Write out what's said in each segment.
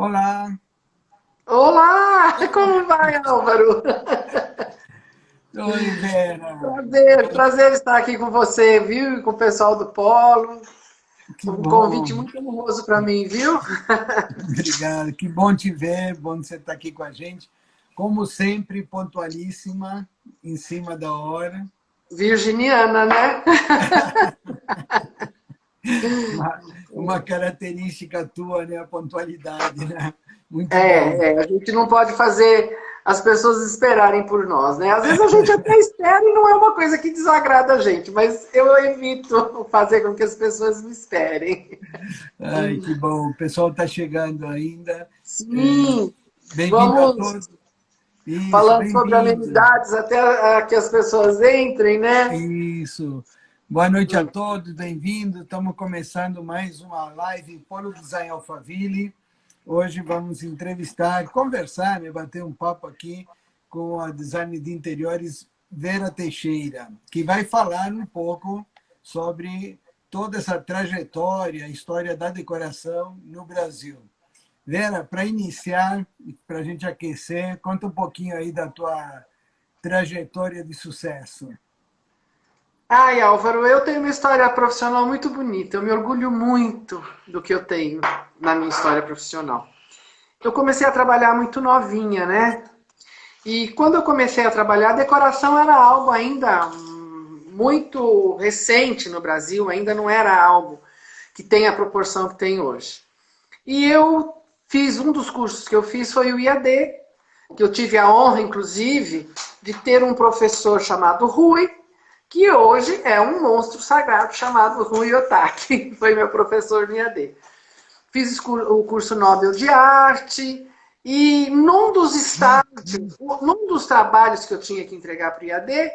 Olá, Olá, como vai, Álvaro? oi Vera, Prazer estar aqui com você, viu? E com o pessoal do Polo. que Um convite bom, muito honroso para mim, viu? obrigado, que bom te ver, bom você estar aqui com a gente. Como sempre, pontualíssima, em cima da hora, Virginiana, né? uma característica tua, né, a pontualidade, né? Muito bom. A gente não pode fazer as pessoas esperarem por nós, né? Às vezes a gente até espera e não é uma coisa que desagrada a gente, mas eu evito fazer com que as pessoas me esperem. Ai, que bom, o pessoal está chegando ainda. Sim, Bem-vindo a vamos todos. Isso, falando sobre bem-vindo. amenidades até que as pessoas entrem, né? Isso. Boa noite a todos, bem-vindos. Estamos começando mais uma live Polo Design Alphaville. Hoje vamos entrevistar, conversar, né, bater um papo aqui com a design de interiores Vera Teixeira, que vai falar um pouco sobre toda essa trajetória, a história da decoração no Brasil. Vera, para iniciar, para a gente aquecer, conta um pouquinho aí da tua trajetória de sucesso. Ai, Álvaro, eu tenho uma história profissional muito bonita. Eu me orgulho muito do que eu tenho na minha história profissional. Eu comecei a trabalhar muito novinha, né? E quando eu comecei a trabalhar, a decoração era algo ainda muito recente no Brasil, ainda não era algo que tem a proporção que tem hoje. E eu fiz um dos cursos que eu fiz foi o IAD, que eu tive a honra, inclusive, de ter um professor chamado Rui, que hoje é um monstro sagrado chamado Rui Otaki, foi meu professor no IAD. Fiz o curso Nobel de Arte e num dos estágios, num dos trabalhos que eu tinha que entregar para o IAD,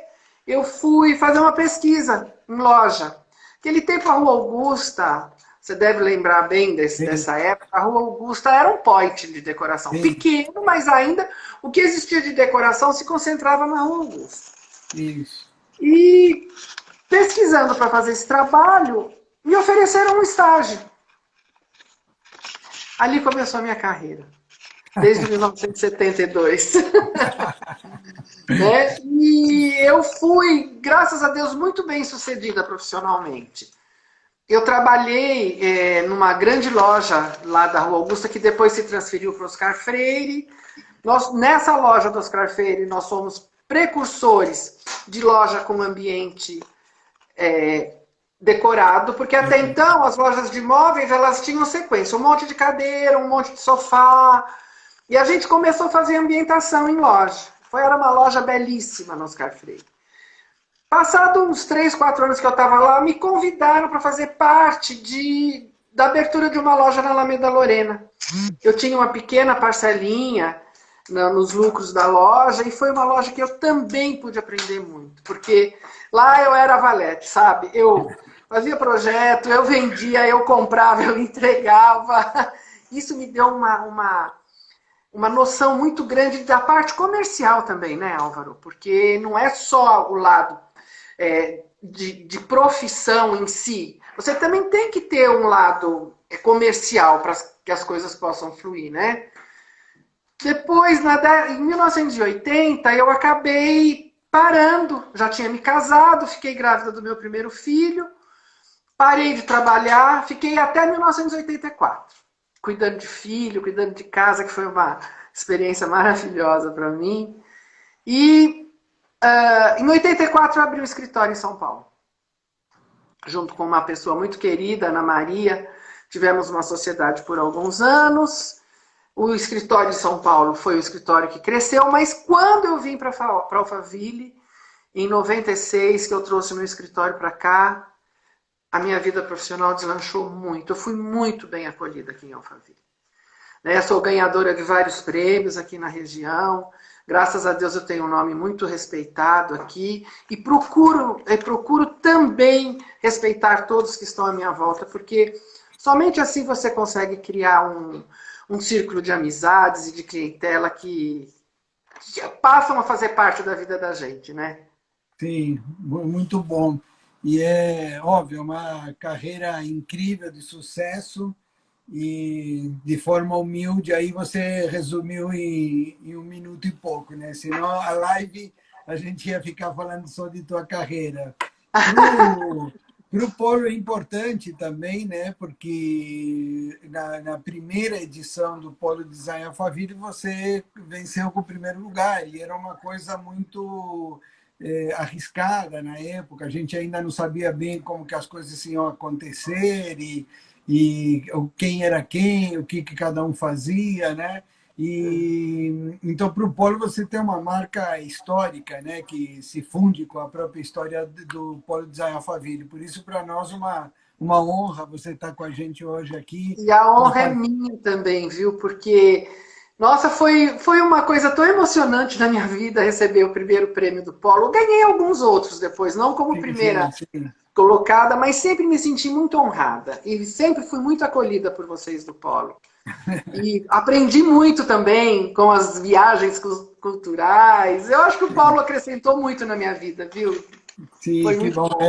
eu fui fazer uma pesquisa em loja. Aquele tempo a Rua Augusta, você deve lembrar bem Sim, dessa época, a Rua Augusta era um point de decoração. sim, Pequeno, mas ainda o que existia de decoração se concentrava na Rua Augusta. isso. E pesquisando para fazer esse trabalho, me ofereceram um estágio. Ali começou a minha carreira, desde 1972. Né? E eu fui, graças a Deus, muito bem sucedida profissionalmente. Eu trabalhei numa grande loja lá da Rua Augusta, que depois se transferiu para o Oscar Freire. Nessa loja do Oscar Freire, nós somos precursores de loja com ambiente decorado, porque até então as lojas de móveis elas tinham sequência, um monte de cadeira, um monte de sofá, e a gente começou a fazer ambientação em loja. Era uma loja belíssima no Oscar Freire. Passado uns 3, 4 anos que eu estava lá, me convidaram para fazer parte da abertura de uma loja na Alameda Lorena. Eu tinha uma pequena parcelinha nos lucros da loja e foi uma loja que eu também pude aprender muito, porque lá eu era valete, sabe? Eu fazia projeto, eu vendia, eu comprava, eu entregava. Isso me deu uma noção muito grande da parte comercial também, né, Álvaro? Porque não é só o lado de profissão em si. Você também tem que ter um lado comercial para que as coisas possam fluir, né? Depois, em 1980, eu acabei parando. Já tinha me casado, fiquei grávida do meu primeiro filho, parei de trabalhar, fiquei até 1984, cuidando de filho, cuidando de casa, que foi uma experiência maravilhosa para mim. E em 84 eu abri um escritório em São Paulo, junto com uma pessoa muito querida, Ana Maria. Tivemos uma sociedade por alguns anos. O escritório de São Paulo foi o escritório que cresceu, mas quando eu vim para Alphaville, em 96, que eu trouxe meu escritório para cá, a minha vida profissional deslanchou muito. Eu fui muito bem acolhida aqui em Alphaville. Eu sou ganhadora de vários prêmios aqui na região. Graças a Deus eu tenho um nome muito respeitado aqui e procuro também respeitar todos que estão à minha volta, porque somente assim você consegue criar um círculo de amizades e de clientela que passam a fazer parte da vida da gente, né? Sim, muito bom. E é óbvio, uma carreira incrível de sucesso e de forma humilde, aí você resumiu em um minuto e pouco, né? Senão a live a gente ia ficar falando só de tua carreira. Para o Polo é importante também, né? Porque na primeira edição do Polo Design Alphaville você venceu com o primeiro lugar e era uma coisa muito arriscada na época. A gente ainda não sabia bem como que as coisas iam acontecer e quem era quem, o que cada um fazia, né? E então para o Polo você tem uma marca histórica, né, que se funde com a própria história do Polo Design Alphaville. Por isso para nós uma honra você estar com a gente hoje aqui. E a honra é minha também, viu? Porque, nossa, foi uma coisa tão emocionante na minha vida receber o primeiro prêmio do Polo. Eu ganhei alguns outros depois, não como primeira colocada, mas sempre me senti muito honrada. E sempre fui muito acolhida por vocês do Polo. E aprendi muito também com as viagens culturais. Eu acho que o Paulo acrescentou muito na minha vida, viu? Sim, foi muito bom.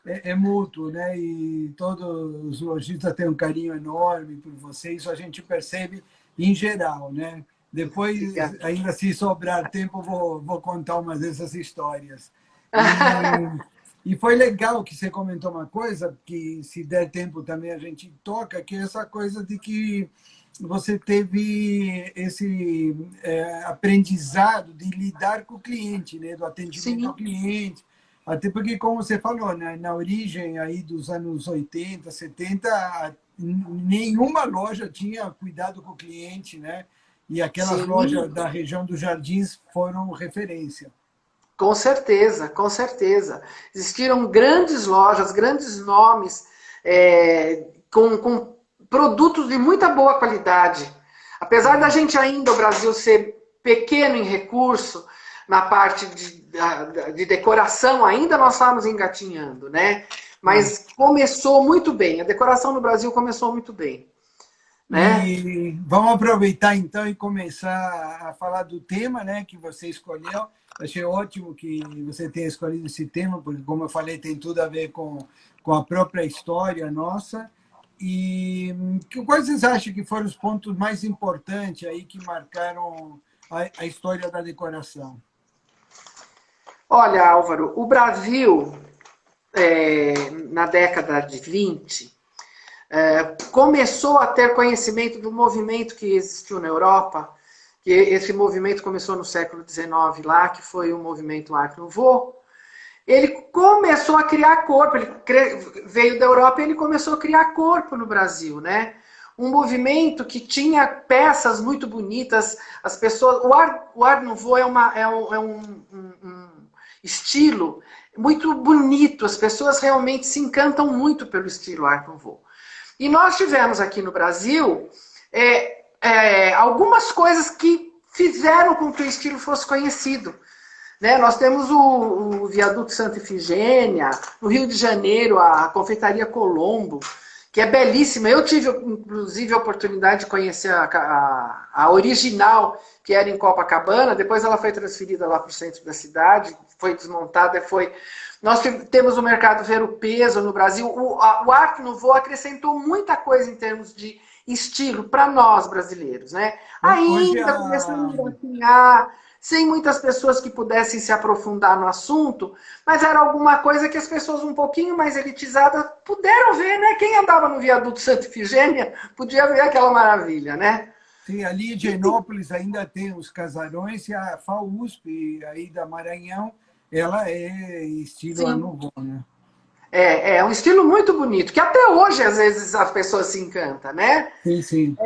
É mútuo, né? E todos os lojistas têm um carinho enorme por você. Isso a gente percebe em geral, né? Depois, ainda se sobrar tempo, vou contar umas dessas histórias. E foi legal que você comentou uma coisa, que se der tempo também a gente toca, que é essa coisa de que você teve esse aprendizado de lidar com o cliente, né? Do atendimento ao cliente. Até porque, como você falou, né? Na origem aí dos anos 80, 70, nenhuma loja tinha cuidado com o cliente, né? E aquelas lojas da região dos Jardins foram referência. Com certeza, com certeza. Existiram grandes lojas, grandes nomes, com produtos de muita boa qualidade. Apesar da gente ainda, o Brasil, ser pequeno em recurso, na parte de decoração, ainda nós estamos engatinhando, né? Mas começou muito bem. A decoração no Brasil começou muito bem. Né? E vamos aproveitar, então, e começar a falar do tema, né, que você escolheu. Achei ótimo que você tenha escolhido esse tema, porque, como eu falei, tem tudo a ver com a própria história nossa. E quais vocês acham que foram os pontos mais importantes aí que marcaram a história da decoração? Olha, Álvaro, o Brasil, na década de 20, começou a ter conhecimento do movimento que existiu na Europa, que esse movimento começou no século XIX lá, que foi o movimento Art Nouveau. Ele começou a criar corpo, ele veio da Europa e ele começou a criar corpo no Brasil, né? Um movimento que tinha peças muito bonitas, as pessoas... O Art Nouveau é um estilo muito bonito, as pessoas realmente se encantam muito pelo estilo Art Nouveau. E nós tivemos aqui no Brasil algumas coisas que fizeram com que o estilo fosse conhecido. Né? Nós temos o Viaduto Santa Efigênia, no Rio de Janeiro, a Confeitaria Colombo, que é belíssima. Eu tive, inclusive, a oportunidade de conhecer a original, que era em Copacabana. Depois ela foi transferida lá para o centro da cidade, foi desmontada. Nós temos o mercado Ver-o-Peso no Brasil. O Art Nouveau acrescentou muita coisa em termos de estilo para nós brasileiros. Né? Ainda começamos a engatinhar, sem muitas pessoas que pudessem se aprofundar no assunto, mas era alguma coisa que as pessoas um pouquinho mais elitizadas puderam ver, né? Quem andava no viaduto Santa Efigênia podia ver aquela maravilha, né? Sim, ali em Higienópolis ainda tem os casarões e a FAUSP, aí da Maranhão, ela é estilo Art Nouveau, né? É um estilo muito bonito, que até hoje, às vezes, as pessoas se encantam, né? Sim, sim.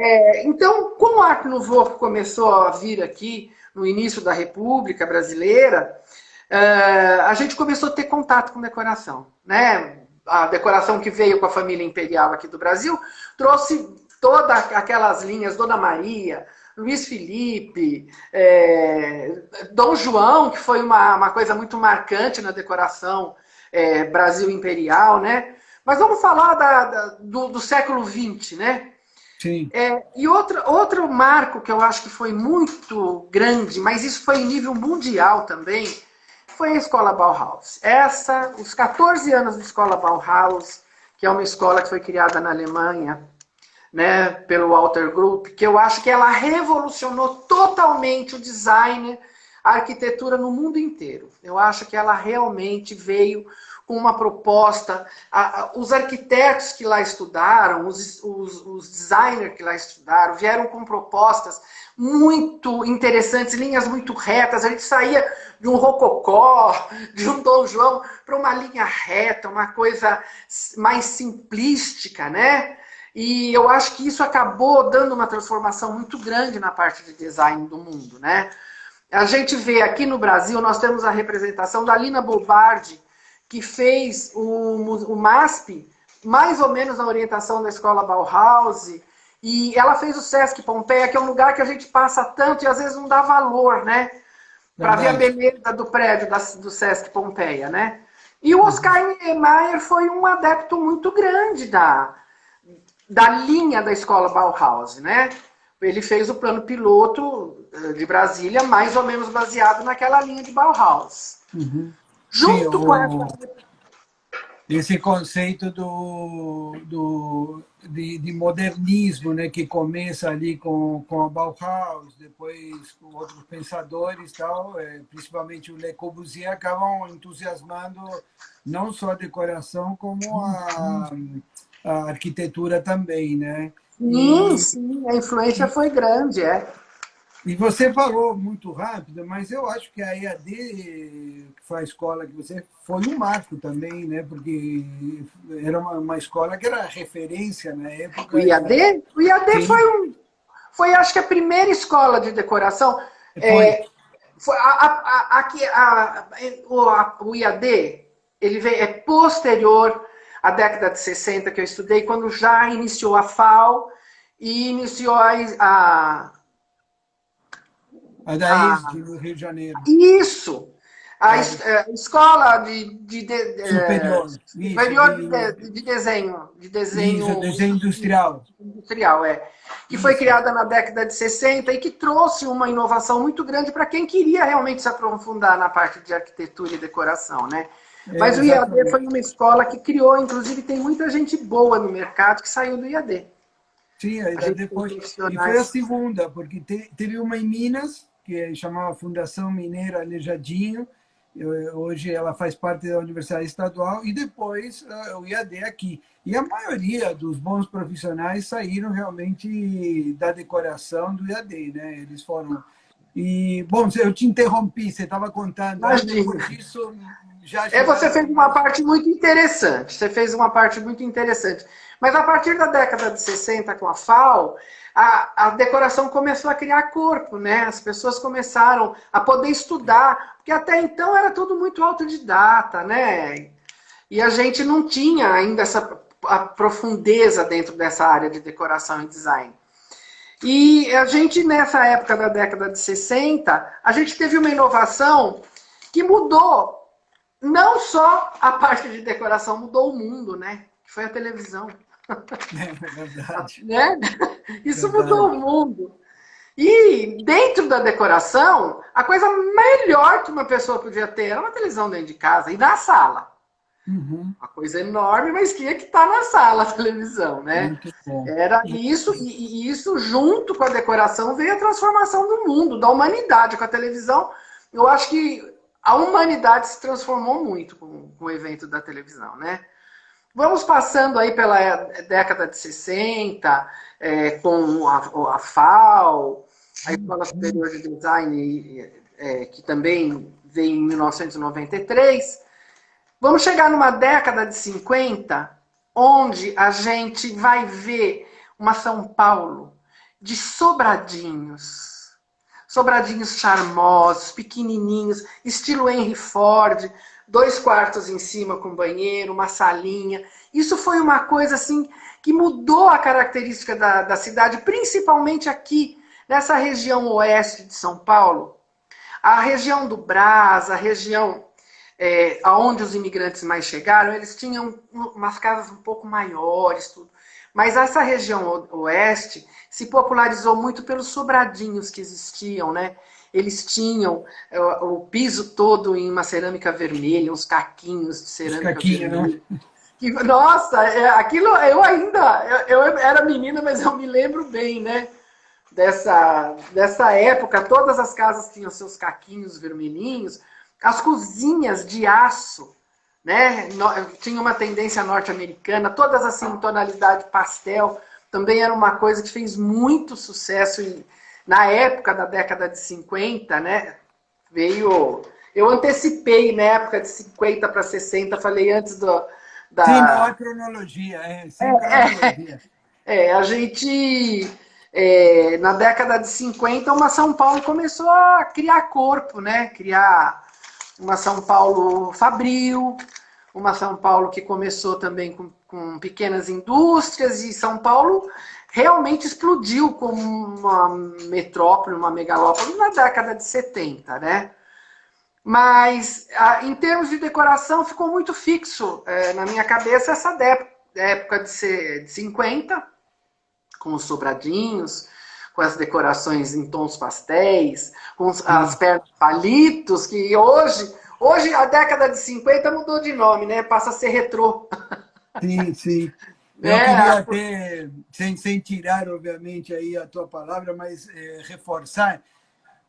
Então, como o Art Nouveau começou a vir aqui no início da República Brasileira, a gente começou a ter contato com decoração, né? A decoração que veio com a família imperial aqui do Brasil trouxe todas aquelas linhas, Dona Maria, Luiz Felipe, Dom João, que foi uma coisa muito marcante na decoração Brasil imperial, né? Mas vamos falar do século XX, né? Sim. E outro marco que eu acho que foi muito grande, mas isso foi em nível mundial também, foi a Escola Bauhaus. Os 14 anos da Escola Bauhaus, que é uma escola que foi criada na Alemanha né, pelo Walter Group, que eu acho que ela revolucionou totalmente o design, a arquitetura no mundo inteiro. Eu acho que ela realmente veio com uma proposta. Os arquitetos que lá estudaram, os designers que lá estudaram, vieram com propostas muito interessantes, linhas muito retas. A gente saía de um rococó, de um Dom João, para uma linha reta, uma coisa mais simplística, né? E eu acho que isso acabou dando uma transformação muito grande na parte de design do mundo, né? A gente vê aqui no Brasil, nós temos a representação da Lina Bobardi, que fez o MASP, mais ou menos na orientação da escola Bauhaus, e ela fez o Sesc Pompeia, que é um lugar que a gente passa tanto e às vezes não dá valor, né? Para ver a beleza do prédio do Sesc Pompeia, né? E o Oscar Niemeyer foi um adepto muito grande da linha da escola Bauhaus, né? Ele fez o plano piloto de Brasília, mais ou menos baseado naquela linha de Bauhaus. Uhum. Junto Sim, com esse conceito de modernismo, né, que começa ali com a Bauhaus, depois com outros pensadores, tal, principalmente o Le Corbusier, acabam entusiasmando não só a decoração, como a arquitetura também, né? Sim, a influência foi grande, E você falou muito rápido, mas eu acho que a EAD, que foi a escola que você foi um marco também, né? Porque era uma escola que era referência na época. O IAD? O IAD Sim, foi, acho que, a primeira escola de decoração. foi. Foi o IAD, ele veio, é posterior à década de 60 que eu estudei, quando já iniciou a FAO e iniciou A da ESD, no Rio de Janeiro. Isso! A escola Superior. superior de desenho. Isso, desenho industrial. Industrial, que foi criada na década de 60 e que trouxe uma inovação muito grande para quem queria realmente se aprofundar na parte de arquitetura e decoração, né? Mas o IAD foi uma escola que criou, inclusive tem muita gente boa no mercado que saiu do IAD. Sim, ainda depois. E foi a segunda, porque teve uma em Minas, que chamava Fundação Mineira Aleijadinho. Hoje ela faz parte da Universidade Estadual, e depois o IAD aqui. E a maioria dos bons profissionais saíram realmente da decoração do IAD, né? Eles foram. E, bom, eu te interrompi, você estava contando. Depois disso, você fez uma parte muito interessante. Você fez uma parte muito interessante. Mas a partir da década de 60, com a FAO, a decoração começou a criar corpo, né? As pessoas começaram a poder estudar, porque até então era tudo muito autodidata, né? E a gente não tinha ainda a profundeza dentro dessa área de decoração e design. E a gente, nessa época da década de 60, a gente teve uma inovação que mudou não só a parte de decoração, mudou o mundo, né? Que foi a televisão. É verdade. Né? Isso mudou o mundo. E dentro da decoração, a coisa melhor que uma pessoa podia ter era uma televisão dentro de casa e na sala. Uhum. Uma coisa enorme, mas tinha que estar na sala a televisão, né? Era isso, e isso junto com a decoração veio a transformação do mundo, da humanidade com a televisão. Eu acho que a humanidade se transformou muito com o evento da televisão, né? Vamos passando aí pela década de 60, com a FAO, a Escola Superior de Design, que também veio em 1993. Vamos chegar numa década de 50, onde a gente vai ver uma São Paulo de sobradinhos. Sobradinhos charmosos, pequenininhos, estilo Henry Ford, 2 quartos em cima com banheiro, uma salinha. Isso foi uma coisa assim que mudou a característica da cidade, principalmente aqui, nessa região oeste de São Paulo. A região do Brás, a região aonde os imigrantes mais chegaram, eles tinham umas casas um pouco maiores, tudo. Mas essa região oeste se popularizou muito pelos sobradinhos que existiam, né? Eles tinham o piso todo em uma cerâmica vermelha, uns caquinhos de cerâmica vermelha. Né? Nossa, aquilo eu ainda... eu era menina, mas eu me lembro bem, né? Dessa época, todas as casas tinham seus caquinhos vermelhinhos, as cozinhas de aço, né? Tinha uma tendência norte-americana, todas assim em tonalidade pastel, também era uma coisa que fez muito sucesso na época da década de 50, né? Eu antecipei na época de 50 para 60, falei antes Sim, não há da. cronologia, sem cronologia. A gente, na década de 50, uma São Paulo começou a criar corpo, né? Criar uma São Paulo fabril, uma São Paulo que começou também com pequenas indústrias, e São Paulo realmente explodiu como uma metrópole, uma megalópole na década de 70, né? Mas, em termos de decoração, ficou muito fixo na minha cabeça essa época de 50, com os sobradinhos, com as decorações em tons pastéis, com as pernas de palitos, que hoje a década de 50 mudou de nome, né? Passa a ser retrô. Sim, sim. Eu É, queria até, sem tirar, obviamente, aí a tua palavra, mas reforçar,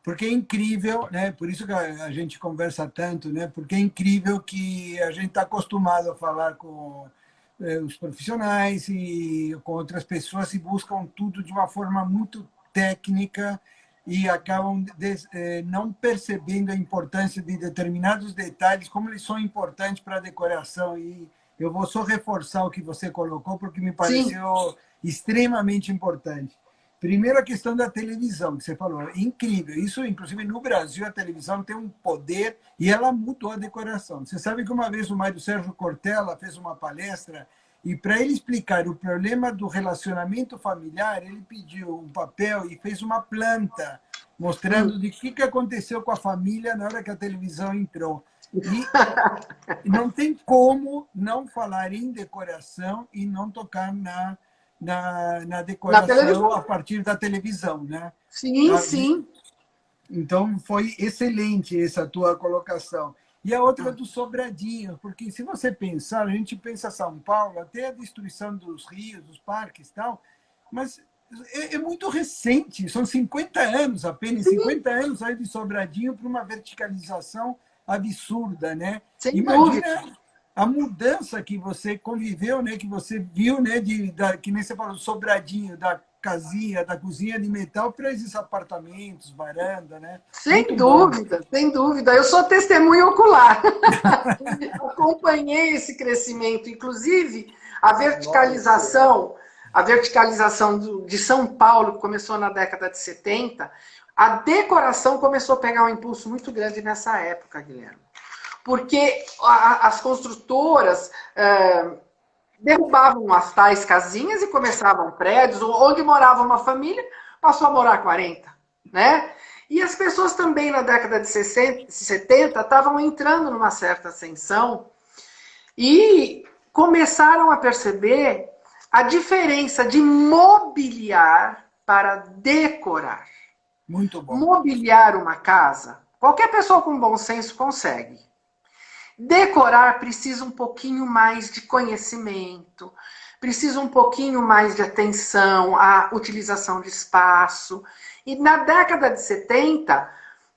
porque é incrível, né? Por isso que a gente conversa tanto, né? Porque é incrível que a gente está acostumado a falar com os profissionais e com outras pessoas e buscam tudo de uma forma muito técnica e acabam não percebendo a importância de determinados detalhes, como eles são importantes para a decoração. E eu vou só reforçar o que você colocou, porque me sim, pareceu extremamente importante. Primeiro, a questão da televisão, que você falou, é incrível. Isso, inclusive, no Brasil, a televisão tem um poder e ela mudou a decoração. Você sabe que uma vez o Mário Sérgio Cortella fez uma palestra e, para ele explicar o problema do relacionamento familiar, ele pediu um papel e fez uma planta, mostrando de que aconteceu com a família na hora que a televisão entrou. E não tem como não falar em decoração e não tocar na na decoração a televisão. partir da televisão, né? Sim, sim. Então, foi excelente essa tua colocação. E a outra do Sobradinho, porque se você pensar, a gente pensa São Paulo, até a destruição dos rios, dos parques e tal, mas é muito recente, são 50 anos apenas, Sim, 50 anos aí de Sobradinho para uma verticalização absurda, né? sem dúvida. Imagina a mudança que você conviveu, né? Que você viu, né? Que nem você falou, Sobradinho, da casinha, da cozinha de metal para esses apartamentos, varanda, né? Sem Muito bom. dúvida, sem dúvida. Eu sou testemunha ocular. Acompanhei esse crescimento, inclusive a verticalização de São Paulo, que começou na década de 70, a decoração começou a pegar um impulso muito grande nessa época, Guilherme. Porque as construtoras derrubavam as tais casinhas e começavam prédios, onde morava uma família, passou a morar 40, né? E as pessoas também na década de 60, 70 estavam entrando numa certa ascensão e começaram a perceber a diferença de mobiliar para decorar. Muito bom. Mobiliar uma casa, qualquer pessoa com bom senso consegue. Decorar precisa um pouquinho mais de conhecimento, precisa um pouquinho mais de atenção à utilização de espaço. E na década de 70,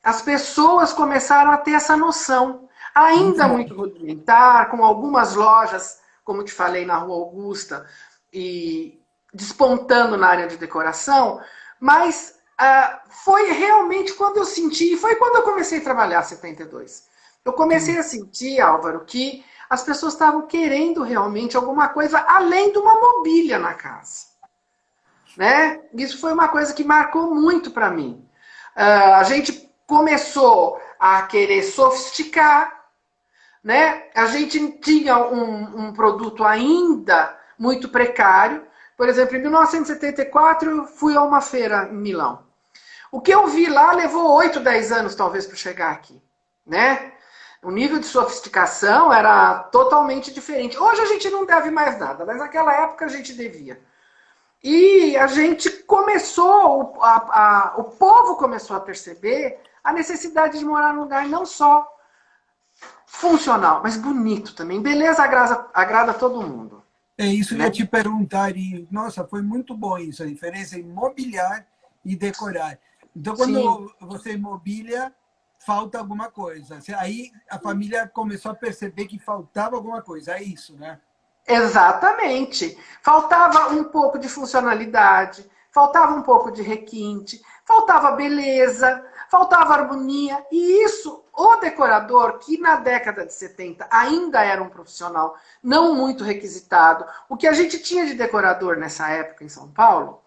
as pessoas começaram a ter essa noção, Muito ainda bom. muito rudimentar, com algumas lojas, como te falei, na Rua Augusta, e despontando na área de decoração, mas foi realmente quando eu senti, foi quando eu comecei a trabalhar em 72. Eu comecei a sentir, Álvaro, que as pessoas estavam querendo realmente alguma coisa além de uma mobília na casa. Né? Isso foi uma coisa que marcou muito para mim. A gente começou a querer sofisticar, né? A gente tinha um produto ainda muito precário. Por exemplo, em 1974, eu fui a uma feira em Milão. O que eu vi lá levou 8, 10 anos, talvez, para chegar aqui. Né? O nível de sofisticação era totalmente diferente. Hoje a gente não deve mais nada, mas naquela época a gente devia. E a gente começou, o povo começou a perceber a necessidade de morar num lugar não só funcional, mas bonito também. Beleza agrada todo mundo. É isso que eu né? ia te perguntar, e nossa, foi muito bom isso, a diferença em mobiliar e decorar. Então, Sim. quando você mobília, falta alguma coisa. Aí a família começou a perceber que faltava alguma coisa, é isso, né? Exatamente. Faltava um pouco de funcionalidade, faltava um pouco de requinte, faltava beleza, faltava harmonia. E isso, o decorador, que na década de 70 ainda era um profissional não muito requisitado, o que a gente tinha de decorador nessa época em São Paulo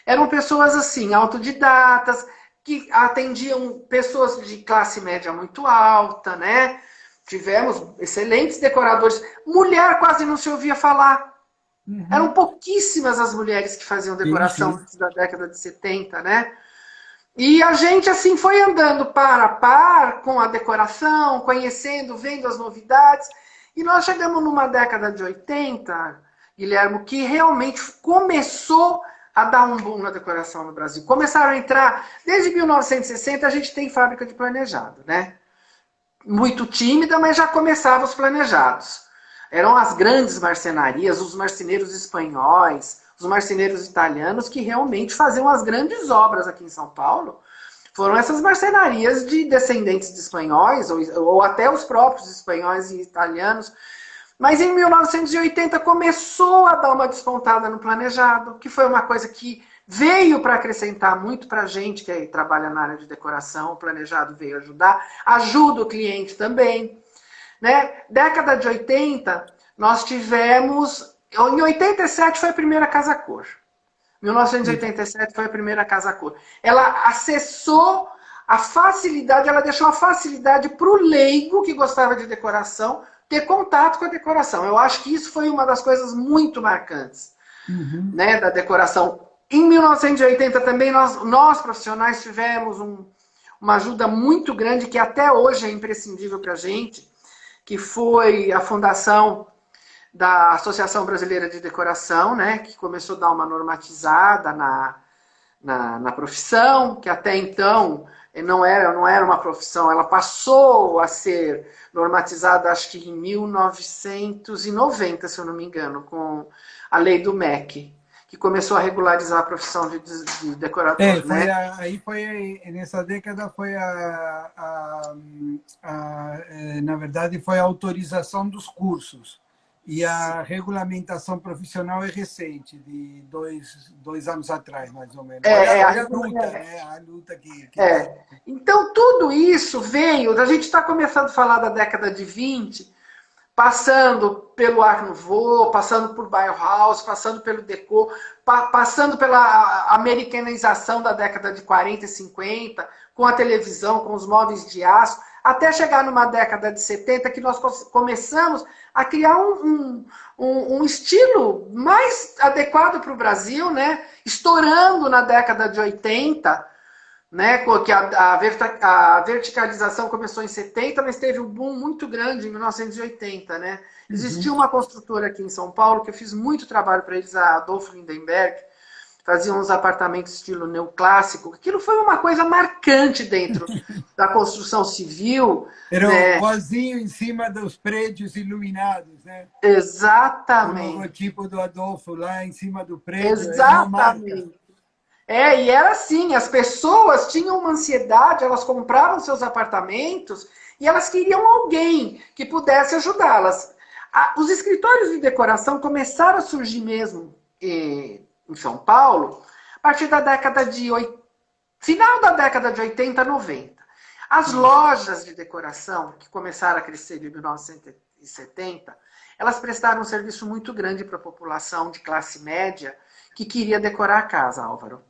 eram pessoas assim, autodidatas, que atendiam pessoas de classe média muito alta, né? Tivemos excelentes decoradores. Mulher quase não se ouvia falar. Eram Uhum. pouquíssimas as mulheres que faziam Sim, decoração sim. antes da década de 70, né? E a gente, assim, foi andando par a par com a decoração, conhecendo, vendo as novidades. E nós chegamos numa década de 80, Guilherme, que realmente começou a dar um boom na decoração no Brasil. Começaram a entrar, desde 1960 a gente tem fábrica de planejado, né? Muito tímida, mas já começava os planejados. Eram as grandes marcenarias, os marceneiros espanhóis, os marceneiros italianos que realmente faziam as grandes obras aqui em São Paulo. Foram essas marcenarias de descendentes de espanhóis, ou até os próprios espanhóis e italianos. Mas em 1980 começou a dar uma despontada no planejado, que foi uma coisa que veio para acrescentar muito para a gente que trabalha na área de decoração. O planejado veio ajudar, ajuda o cliente também. Né? Década de 80, nós tivemos. Em 87 foi a primeira Casa Cor. 1987 foi a primeira Casa Cor. Ela acessou a facilidade, ela deixou a facilidade para o leigo que gostava de decoração ter contato com a decoração. Eu acho que isso foi uma das coisas muito marcantes, Uhum. né, da decoração. Em 1980 também nós profissionais tivemos uma ajuda muito grande que até hoje é imprescindível para a gente, que foi a fundação da Associação Brasileira de Decoração, né, que começou a dar uma normatizada na profissão, que até então não era uma profissão, ela passou a ser normatizada, acho que em 1990, se eu não me engano, com a lei do MEC, que começou a regularizar a profissão de decorador, né? Aí foi, nessa década foi na verdade, foi a autorização dos cursos. E a regulamentação profissional é recente, de dois anos atrás, mais ou menos. É, Olha a luta, né? A luta que tem. Então, tudo isso veio, a gente está começando a falar da década de 20, passando pelo Art Nouveau, passando por Bauhaus, passando pelo Deco, passando pela americanização da década de 40 e 50, com a televisão, com os móveis de aço, até chegar numa década de 70 que nós começamos a criar um estilo mais adequado para o Brasil, né? Estourando na década de 80, né, que a verticalização começou em 70, mas teve um boom muito grande em 1980, né? Uhum. Existia uma construtora aqui em São Paulo que eu fiz muito trabalho para eles, a Adolfo Lindenberg, faziam uns apartamentos estilo neoclássico. Aquilo foi uma coisa marcante dentro da construção civil, Era o né? ozinho em cima dos prédios iluminados, né? O Exatamente. logotipo do Adolfo lá em cima do prédio, é uma marca. Exatamente. E era assim, as pessoas tinham uma ansiedade, elas compravam seus apartamentos e elas queriam alguém que pudesse ajudá-las. Os escritórios de decoração começaram a surgir mesmo em São Paulo a partir da década de final da década de 80, 90. As lojas de decoração, que começaram a crescer em 1970, elas prestaram um serviço muito grande para a população de classe média que queria decorar a casa, Álvaro.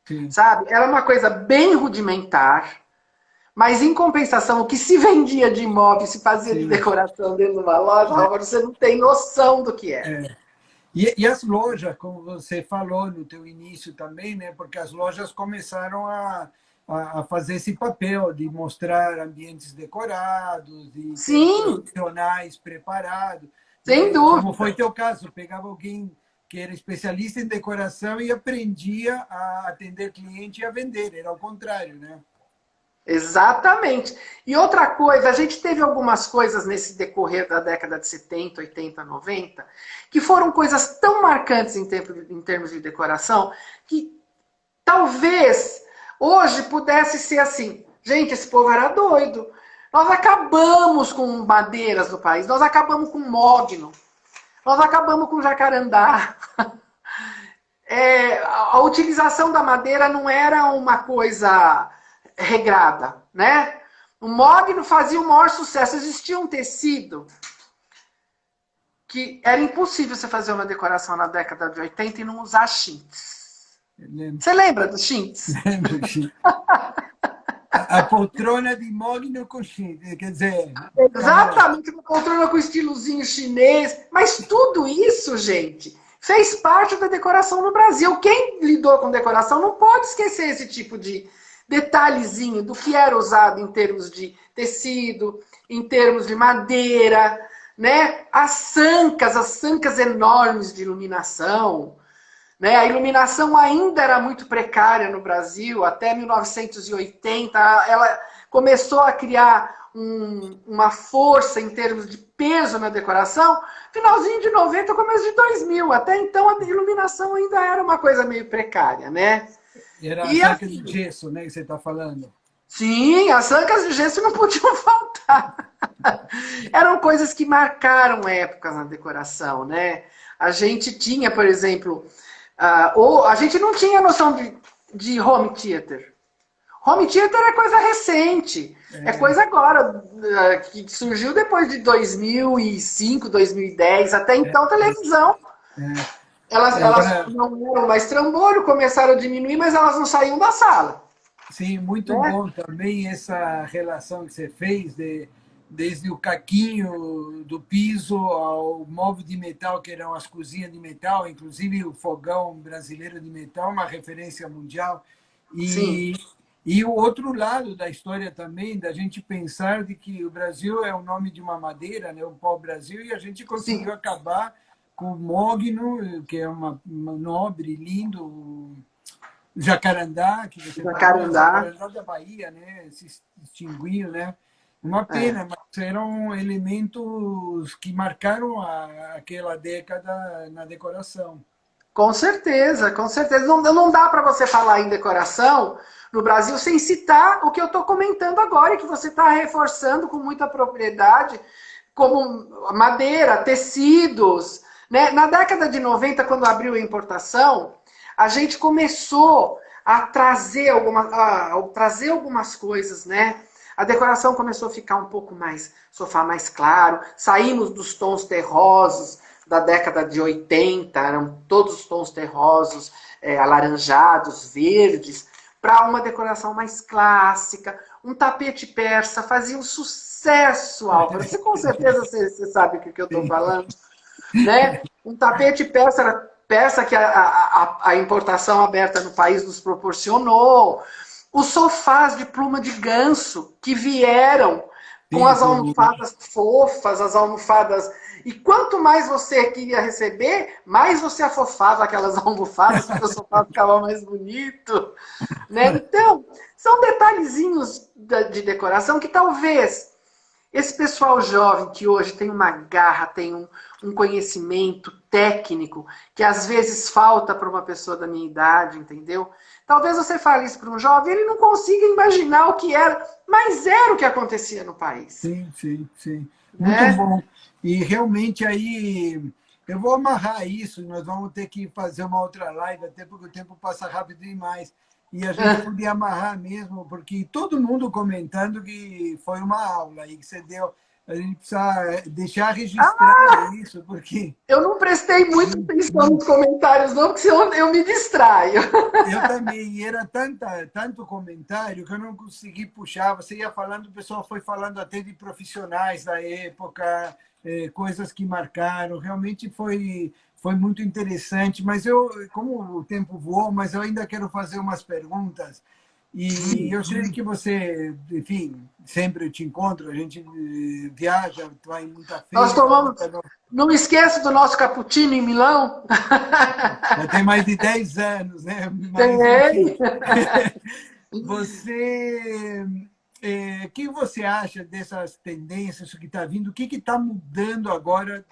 Sim. Sabe? Era uma coisa bem rudimentar, mas em compensação, o que se vendia de imóvel, se fazia de Sim. decoração dentro de uma loja, Álvaro, você não tem noção do que é. E as lojas, como você falou no teu início também, né? Porque as lojas começaram a fazer esse papel de mostrar ambientes decorados, de ter Sim, profissionais preparados, sem né? Como dúvida. foi teu caso, pegava alguém que era especialista em decoração e aprendia a atender cliente e a vender, era ao contrário, né? Exatamente. E outra coisa, a gente teve algumas coisas nesse decorrer da década de 70, 80, 90, que foram coisas tão marcantes em termos de decoração, que talvez hoje pudesse ser assim. Gente, esse povo era doido. Nós acabamos com madeiras no país, nós acabamos com mogno, nós acabamos com jacarandá. A utilização da madeira não era uma coisa regrada, né? O mogno fazia o maior sucesso. Existia um tecido que era impossível você fazer uma decoração na década de 80 e não usar chintz. Você lembra dos chintz? Lembro, a poltrona de mogno com chintz, quer dizer... Exatamente, uma poltrona com estilozinho chinês. Mas tudo isso, gente, fez parte da decoração no Brasil. Quem lidou com decoração não pode esquecer esse tipo de detalhezinho do que era usado em termos de tecido, em termos de madeira, né? As sancas enormes de iluminação, né? A iluminação ainda era muito precária no Brasil, até 1980 ela começou a criar uma força em termos de peso na decoração, finalzinho de 90, começo de 2000, até então a iluminação ainda era uma coisa meio precária, né? Era a sanca de gesso, né, que você está falando. Sim, as sancas de gesso não podiam faltar. Eram coisas que marcaram épocas na decoração, né? A gente tinha, por exemplo, a gente não tinha noção de home theater. Home theater é coisa recente. É coisa agora, que surgiu depois de 2005, 2010. Até então, televisão. Elas não eram mais trambolho, começaram a diminuir, mas elas não saíam da sala. Sim, muito bom também essa relação que você fez, desde o caquinho do piso ao móvel de metal, que eram as cozinhas de metal, inclusive o fogão brasileiro de metal, uma referência mundial. E o outro lado da história também, da gente pensar de que o Brasil é o nome de uma madeira, né, o pau-brasil, e a gente conseguiu acabar com o mogno, que é uma nobre, lindo, jacarandá, que você jacarandá da Bahia, né, se extinguiu, né? Uma pena, mas eram elementos que marcaram aquela década na decoração. Com certeza, com certeza. Não dá para você falar em decoração no Brasil sem citar o que eu estou comentando agora, e que você está reforçando com muita propriedade, como madeira, tecidos, né? Na década de 90, quando abriu a importação, a gente começou a trazer algumas coisas, né? A decoração começou a ficar um pouco mais, sofá mais claro, saímos dos tons terrosos da década de 80, eram todos os tons terrosos, alaranjados, verdes, para uma decoração mais clássica. Um tapete persa fazia um sucesso, Álvaro. Você, com certeza você sabe o que eu estou falando. Né? Um tapete persa que a importação aberta no país nos proporcionou. Os sofás de pluma de ganso que vieram com as almofadas fofas, as almofadas... E quanto mais você queria receber, mais você afofava aquelas almofadas, porque o sofá ficava mais bonito. Né? Então, são detalhezinhos de decoração que talvez esse pessoal jovem que hoje tem uma garra, tem um conhecimento técnico, que às vezes falta para uma pessoa da minha idade, entendeu? Talvez você fale isso para um jovem, ele não consiga imaginar o que era, mas era o que acontecia no país. Sim, sim, sim. Muito bom. E realmente aí, eu vou amarrar isso, nós vamos ter que fazer uma outra live, até porque o tempo passa rápido demais. E a gente podia amarrar mesmo, porque todo mundo comentando que foi uma aula e que você deu. A gente precisa deixar registrado isso, porque... Eu não prestei muita atenção nos comentários, não, porque senão eu me distraio. Eu também, e era tanto comentário que eu não consegui puxar. Você ia falando, o pessoal foi falando até de profissionais da época, coisas que marcaram. Realmente foi muito interessante, mas como o tempo voou, mas eu ainda quero fazer umas perguntas. E eu sei que você, enfim, sempre eu te encontro, a gente viaja, vai em muita feira. Nós tomamos... Não esqueça do nosso cappuccino em Milão. Já tem mais de 10 anos, né? Tem. Você O que você acha dessas tendências que está vindo? O que está mudando agora,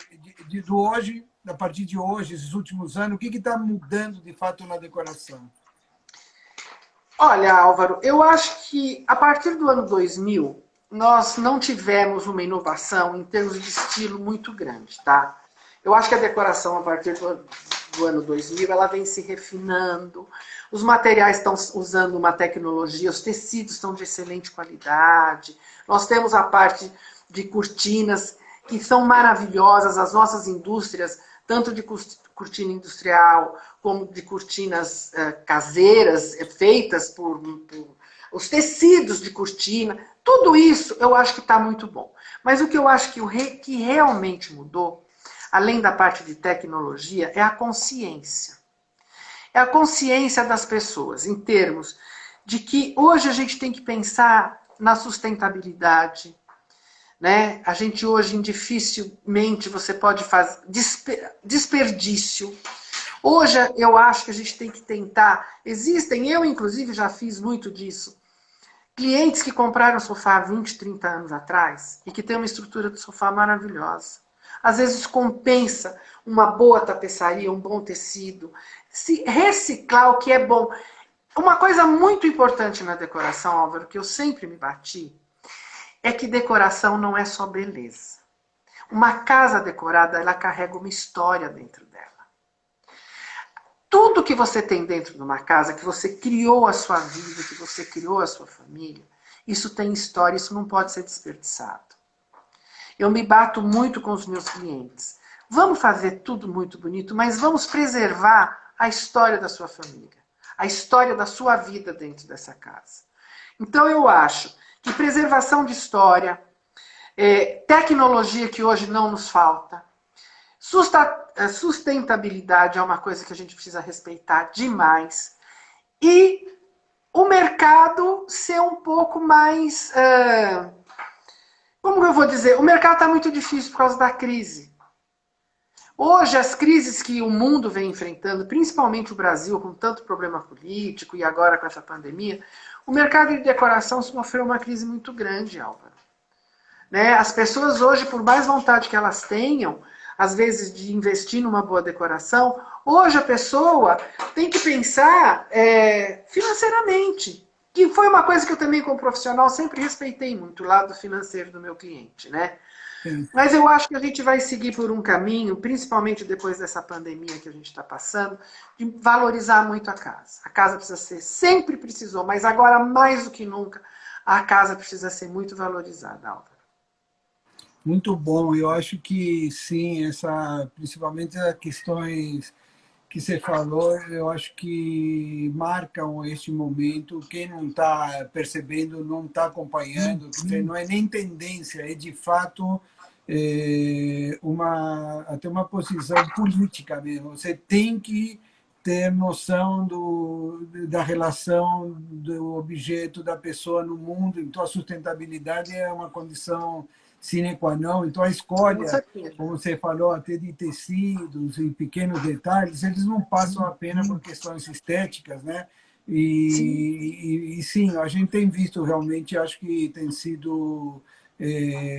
do hoje, a partir de hoje, esses últimos anos? O que está mudando, de fato, na decoração? Olha, Álvaro, eu acho que a partir do ano 2000, nós não tivemos uma inovação em termos de estilo muito grande, tá? Eu acho que a decoração, a partir do ano 2000, ela vem se refinando, os materiais estão usando uma tecnologia, os tecidos estão de excelente qualidade, nós temos a parte de cortinas que são maravilhosas, as nossas indústrias, tanto de cortina industrial, como de cortinas caseiras, feitas por os tecidos de cortina, tudo isso eu acho que está muito bom. Mas o que eu acho que realmente mudou, além da parte de tecnologia, é a consciência. É a consciência das pessoas, em termos de que hoje a gente tem que pensar na sustentabilidade, né? A gente hoje, dificilmente, você pode fazer desperdício. Hoje, eu acho que a gente tem que tentar... eu inclusive já fiz muito disso. Clientes que compraram sofá há 20, 30 anos atrás e que tem uma estrutura de sofá maravilhosa. Às vezes compensa uma boa tapeçaria, um bom tecido. Se reciclar o que é bom. Uma coisa muito importante na decoração, Álvaro, que eu sempre me bati, é que decoração não é só beleza. Uma casa decorada, ela carrega uma história dentro dela. Tudo que você tem dentro de uma casa, que você criou a sua vida, que você criou a sua família, isso tem história, isso não pode ser desperdiçado. Eu me bato muito com os meus clientes. Vamos fazer tudo muito bonito, mas vamos preservar a história da sua família, a história da sua vida dentro dessa casa. Então eu acho que preservação de história, tecnologia que hoje não nos falta, sustentabilidade é uma coisa que a gente precisa respeitar demais, e o mercado ser um pouco mais... como eu vou dizer? O mercado está muito difícil por causa da crise. Hoje, as crises que o mundo vem enfrentando, principalmente o Brasil, com tanto problema político e agora com essa pandemia, o mercado de decoração sofreu uma crise muito grande, Álvaro. Né? As pessoas hoje, por mais vontade que elas tenham, às vezes, de investir numa boa decoração, hoje a pessoa tem que pensar financeiramente. Que foi uma coisa que eu também, como profissional, sempre respeitei muito, o lado financeiro do meu cliente, né? Sim. Mas eu acho que a gente vai seguir por um caminho, principalmente depois dessa pandemia que a gente está passando, de valorizar muito a casa. A casa precisa ser, sempre precisou, mas agora mais do que nunca, a casa precisa ser muito valorizada, Álvaro. Muito bom. Eu acho que sim, principalmente as questões que você falou, eu acho que marcam este momento. Quem não está percebendo, não está acompanhando, não é nem tendência, é de fato até uma posição política mesmo. Você tem que ter noção da relação do objeto, da pessoa no mundo. Então, a sustentabilidade é uma condição sine qua non. Então, a escolha, como você falou, até de tecidos e pequenos detalhes, eles não passam apenas por questões estéticas, né? E sim, a gente tem visto realmente, acho que tem sido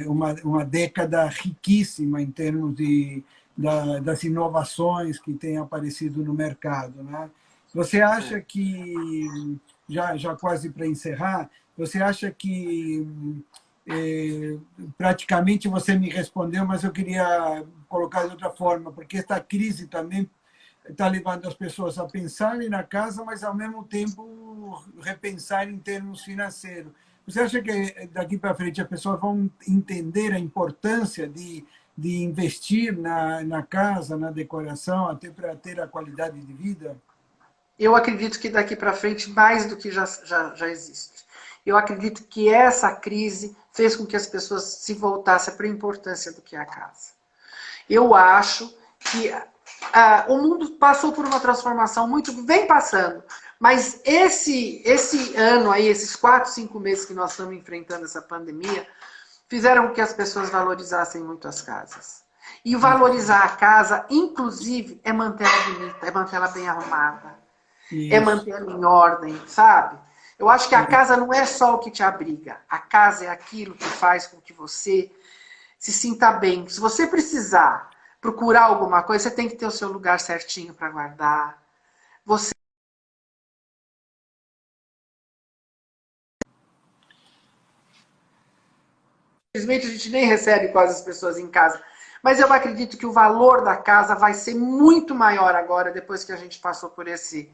uma década riquíssima em termos das inovações que têm aparecido no mercado, né? Você acha que, já quase para encerrar, você acha que praticamente você me respondeu, mas eu queria colocar de outra forma, porque esta crise também está levando as pessoas a pensarem na casa, mas ao mesmo tempo repensar em termos financeiros. Você acha que daqui para frente as pessoas vão entender a importância de investir na casa, na decoração, até para ter a qualidade de vida? Eu acredito que daqui para frente mais do que já existe. Eu acredito que essa crise fez com que as pessoas se voltassem para a importância do que é a casa. Eu acho que o mundo passou por uma transformação vem passando, mas esse ano aí, esses 4, 5 meses que nós estamos enfrentando essa pandemia, fizeram com que as pessoas valorizassem muito as casas. E valorizar a casa, inclusive, é manter ela bonita, é manter ela bem arrumada, é manter ela em ordem, sabe? Eu acho que a casa não é só o que te abriga. A casa é aquilo que faz com que você se sinta bem. Se você precisar procurar alguma coisa, você tem que ter o seu lugar certinho para guardar. Você Infelizmente, a gente nem recebe quase as pessoas em casa. Mas eu acredito que o valor da casa vai ser muito maior agora, depois que a gente passou por isso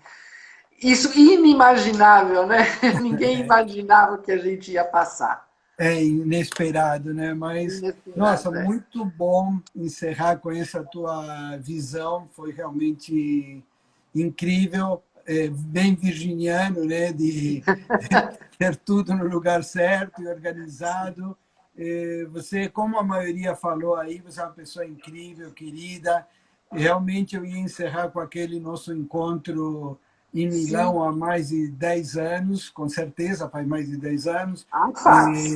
inimaginável, né? Ninguém imaginava que a gente ia passar. É inesperado, né? Mas, nossa, Inesperado, é. muito bom encerrar com essa tua visão. Foi realmente incrível, bem virginiano, né? De ter tudo no lugar certo e organizado. Você, como a maioria falou aí, você é uma pessoa incrível, querida. Realmente eu ia encerrar com aquele nosso encontro em Sim. Milão há mais de 10 anos, com certeza, faz mais de 10 anos. Ah, faz.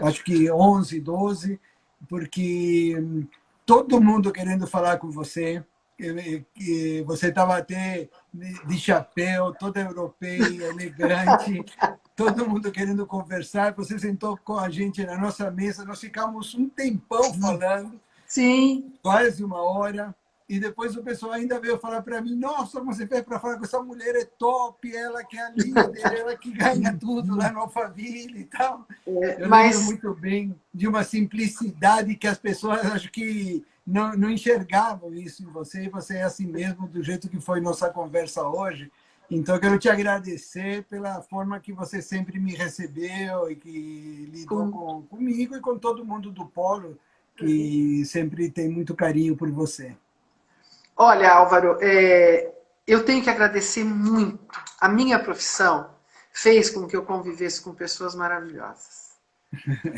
Acho que 11, 12, porque todo mundo querendo falar com você, você estava até de chapéu, toda europeia, elegante, todo mundo querendo conversar. Você sentou com a gente na nossa mesa, nós ficamos um tempão falando, Sim. quase uma hora, e depois o pessoal ainda veio falar para mim: nossa, você veio para falar com essa mulher, é top, ela que é a líder, ela que ganha tudo lá no Alphaville e tal. Eu lembro Mas muito bem de uma simplicidade que as pessoas acho que não enxergavam isso em você, e você é assim mesmo, do jeito que foi nossa conversa hoje. Então, eu quero te agradecer pela forma que você sempre me recebeu e que lidou com comigo e com todo mundo do Polo, que sempre tem muito carinho por você. Olha, Álvaro, eu tenho que agradecer muito. A minha profissão fez com que eu convivesse com pessoas maravilhosas.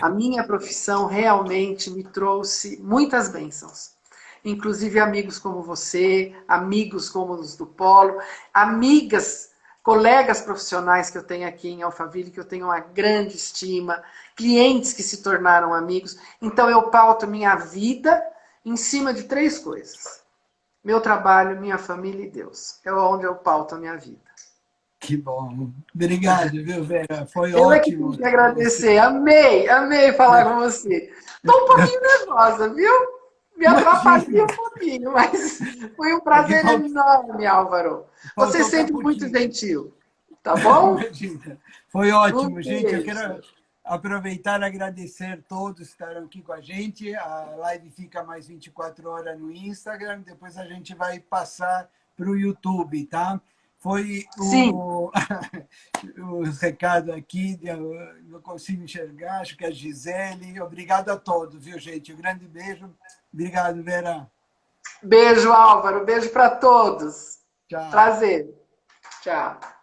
A minha profissão realmente me trouxe muitas bênçãos. Inclusive amigos como você, amigos como os do Polo, amigas, colegas profissionais que eu tenho aqui em Alphaville, que eu tenho uma grande estima, clientes que se tornaram amigos. Então eu pauto minha vida em cima de 3 coisas: meu trabalho, minha família e Deus. É onde eu pauto a minha vida. Que bom. Obrigado, viu, Vera? Foi Eu é que tenho ótimo que ter você. agradecer. Amei, amei falar com você. Estou um pouquinho nervosa, viu? Me atrapalhei Imagina, um pouquinho, mas foi um é que prazer enorme, Álvaro. Você é faltou sempre muito capuchinho. gentil. Tá bom? Imagina. Foi Um ótimo, gente. Eu quero beijo. aproveitar e agradecer todos que estavam aqui com a gente. A live fica mais 24 horas no Instagram, depois a gente vai passar para o YouTube, tá? Foi Sim. o recado aqui, eu não consigo enxergar, acho que é a Gisele. Obrigado a todos, viu, gente? Um grande beijo. Obrigado, Vera. Beijo, Álvaro. Beijo para todos. Tchau. Prazer. Tchau.